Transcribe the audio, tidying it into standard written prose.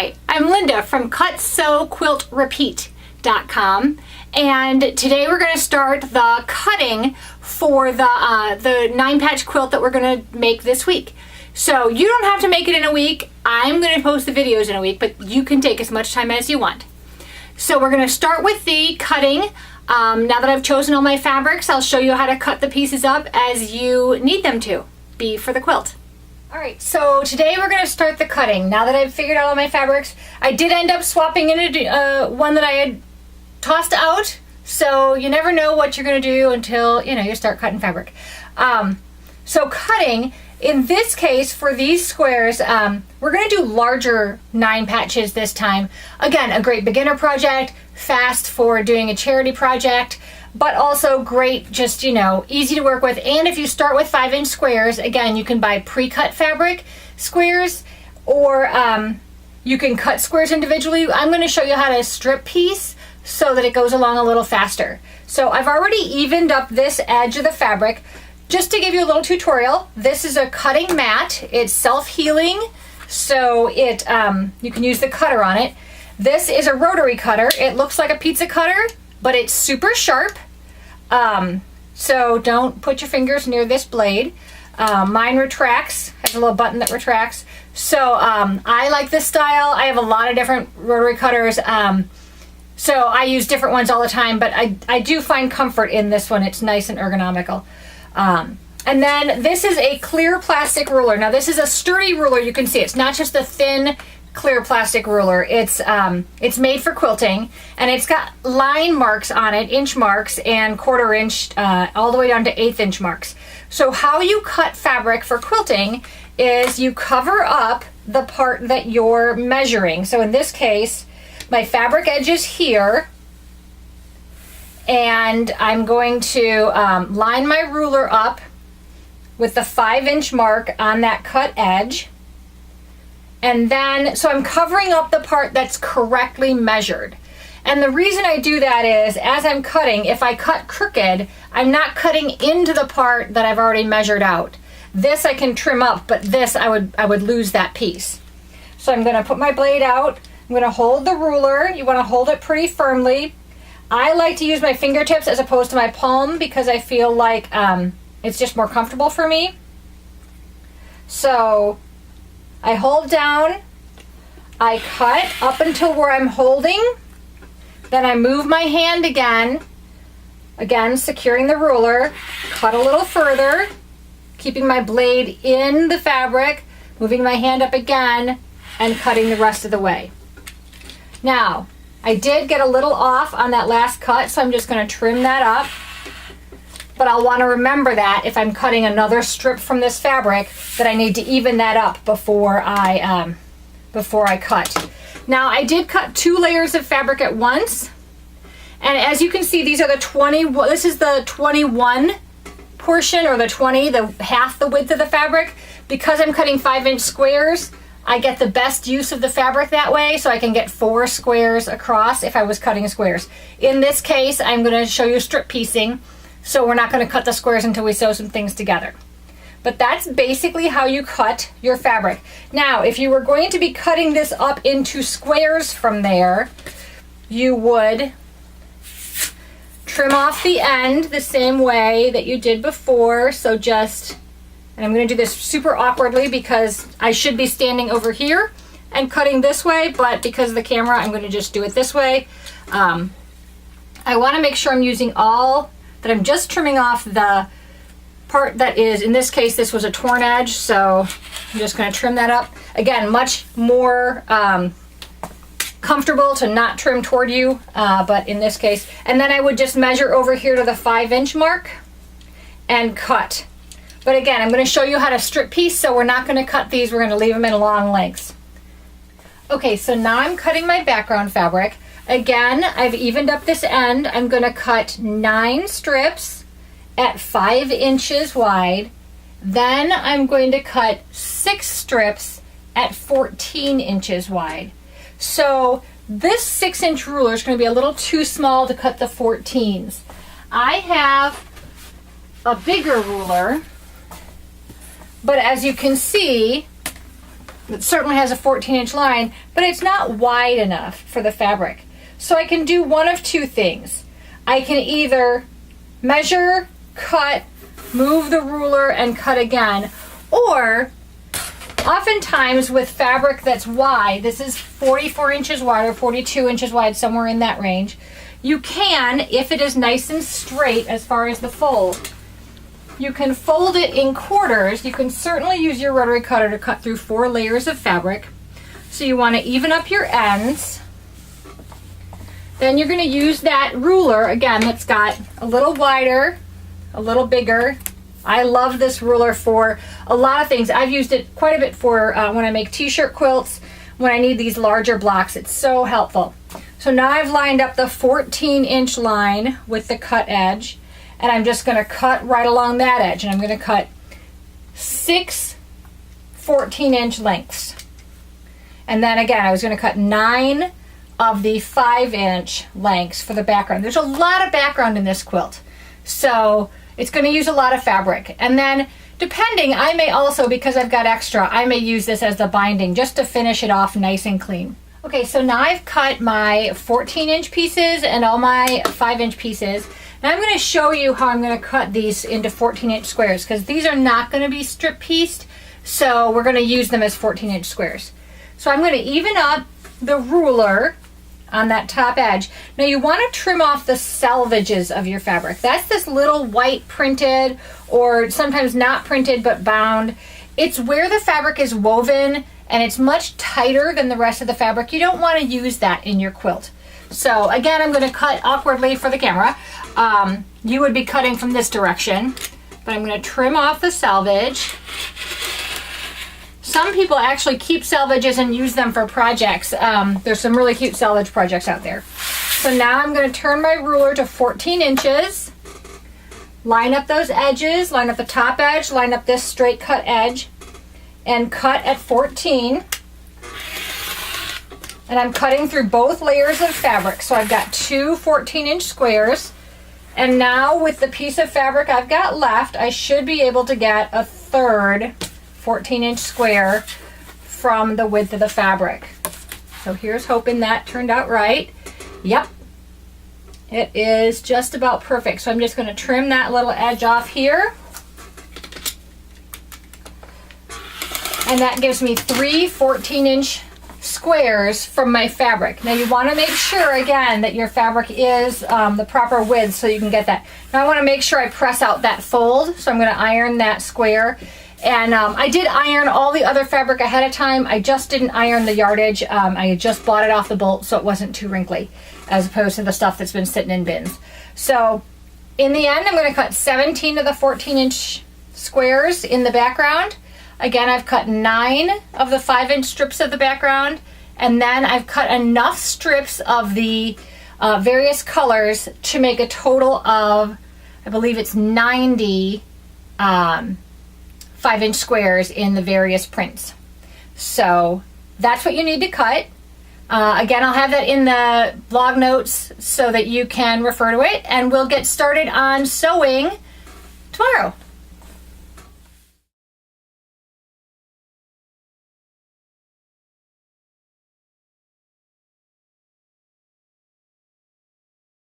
Hi, I'm Linda from CutSewQuiltRepeat.com, and today we're going to start the cutting for the 9-patch quilt that we're going to make this week. So you don't have to make it in a week. I'm going to post the videos in a week, but you can take as much time as you want. So we're going to start with the cutting. Now that I've chosen all my fabrics, I'll show you how to cut the pieces up as you need them to be for the quilt. Alright, so today we're going to start the cutting. Now that I've figured out all my fabrics, I did end up swapping in one that I had tossed out, so you never know what you're going to do until, you start cutting fabric. So cutting, in this case, for these squares, we're going to do larger 9 patches this time. Again, a great beginner project, fast for doing a charity project, but also great, just, easy to work with. And if you start with 5-inch squares, again, you can buy pre-cut fabric squares, or you can cut squares individually. I'm going to show you how to strip piece so that it goes along a little faster. So I've already evened up this edge of the fabric. Just to give you a little tutorial, this is a cutting mat. It's self-healing, so it you can use the cutter on it. This is a rotary cutter. It looks like a pizza cutter, but it's super sharp. So don't put your fingers near this blade. Mine retracts, has a little button that retracts. So I like this style. I have a lot of different rotary cutters. So I use different ones all the time, but I do find comfort in this one. It's nice and ergonomical. And then this is a clear plastic ruler. Now this is a sturdy ruler. You can see it's not just a thin clear plastic ruler. It's made for quilting, and it's got line marks on it, inch marks and 1/4 inch, all the way down to 1/8 inch marks. So how you cut fabric for quilting is you cover up the part that you're measuring. So in this case, my fabric edge is here, and I'm going to line my ruler up with the 5-inch mark on that cut edge. And then, so I'm covering up the part that's correctly measured. And the reason I do that is, as I'm cutting, if I cut crooked, I'm not cutting into the part that I've already measured out. This I can trim up, but this I would lose that piece. So I'm going to put my blade out. I'm going to hold the ruler. You want to hold it pretty firmly. I like to use my fingertips as opposed to my palm because I feel like it's just more comfortable for me. So I hold down, I cut up until where I'm holding, then I move my hand again securing the ruler, cut a little further, keeping my blade in the fabric, moving my hand up again, and cutting the rest of the way. Now, I did get a little off on that last cut, so I'm just going to trim that up. But I'll want to remember that if I'm cutting another strip from this fabric, that I need to even that up before I cut. Now I did cut 2 layers of fabric at once, and as you can see, these are the 20. This is the 21 portion, or the 20, the half the width of the fabric. Because I'm cutting 5-inch squares, I get the best use of the fabric that way, so I can get 4 squares across if I was cutting squares. In this case, I'm going to show you strip piecing. So we're not going to cut the squares until we sew some things together. But that's basically how you cut your fabric. Now, if you were going to be cutting this up into squares from there, you would trim off the end the same way that you did before. So just, and I'm going to do this super awkwardly because I should be standing over here and cutting this way, but because of the camera, I'm going to just do it this way. I want to make sure I'm using that I'm just trimming off the part that is, in this case, this was a torn edge, so I'm just going to trim that up. Again, much more comfortable to not trim toward you, but in this case. And then I would just measure over here to the 5-inch mark and cut. But again, I'm going to show you how to strip piece, so we're not going to cut these, we're going to leave them in long lengths. Okay, so now I'm cutting my background fabric. Again, I've evened up this end. I'm going to cut 9 strips at 5 inches wide. Then I'm going to cut 6 strips at 14 inches wide. So this 6-inch ruler is going to be a little too small to cut the 14s. I have a bigger ruler, but as you can see, It certainly has a 14-inch line, but it's not wide enough for the fabric. So I can do one of two things. I can either measure, cut, move the ruler, and cut again, or oftentimes with fabric that's wide, this is 44 inches wide or 42 inches wide, somewhere in that range, you can, if it is nice and straight as far as the fold, you can fold it in quarters. You can certainly use your rotary cutter to cut through 4 layers of fabric. So you want to even up your ends. Then you're going to use that ruler, again, that's got a little wider, a little bigger. I love this ruler for a lot of things. I've used it quite a bit for when I make t-shirt quilts, when I need these larger blocks. It's so helpful. So now I've lined up the 14-inch line with the cut edge, and I'm just going to cut right along that edge, and I'm going to cut 6 14-inch lengths. And then again, I was going to cut 9 of the 5-inch lengths for the background. There's a lot of background in this quilt, so it's going to use a lot of fabric. And then depending, I may also, because I've got extra, I may use this as the binding just to finish it off nice and clean. Okay, so now I've cut my 14-inch pieces and all my 5-inch pieces. Now I'm going to show you how I'm going to cut these into 14-inch squares, because these are not going to be strip pieced, so we're going to use them as 14-inch squares. So I'm going to even up the ruler on that top edge. Now you want to trim off the selvages of your fabric. That's this little white printed, or sometimes not printed but bound. It's where the fabric is woven and it's much tighter than the rest of the fabric. You don't want to use that in your quilt. So again, I'm going to cut awkwardly for the camera. You would be cutting from this direction, but I'm going to trim off the selvage. Some people actually keep selvages and use them for projects. There's some really cute selvage projects out there. So now I'm going to turn my ruler to 14 inches, line up those edges, line up the top edge, line up this straight cut edge, and cut at 14. And I'm cutting through both layers of fabric. So I've got 2 14-inch squares. And now with the piece of fabric I've got left, I should be able to get a third 14-inch square from the width of the fabric. So here's hoping that turned out right. Yep, it is just about perfect. So I'm just going to trim that little edge off here. And that gives me 3 14-inch squares from my fabric. Now you want to make sure again that your fabric is the proper width so you can get that. Now I want to make sure I press out that fold, so I'm going to iron that square. And I did iron all the other fabric ahead of time. I just didn't iron the yardage. I just bought it off the bolt so it wasn't too wrinkly, as opposed to the stuff that's been sitting in bins. So in the end, I'm going to cut 17 of the 14-inch squares in the background. Again, I've cut 9 of the 5-inch strips of the background, and then I've cut enough strips of the various colors to make a total of, I believe it's 90 5-inch squares in the various prints. So that's what you need to cut. Again, I'll have that in the blog notes so that you can refer to it, and we'll get started on sewing tomorrow.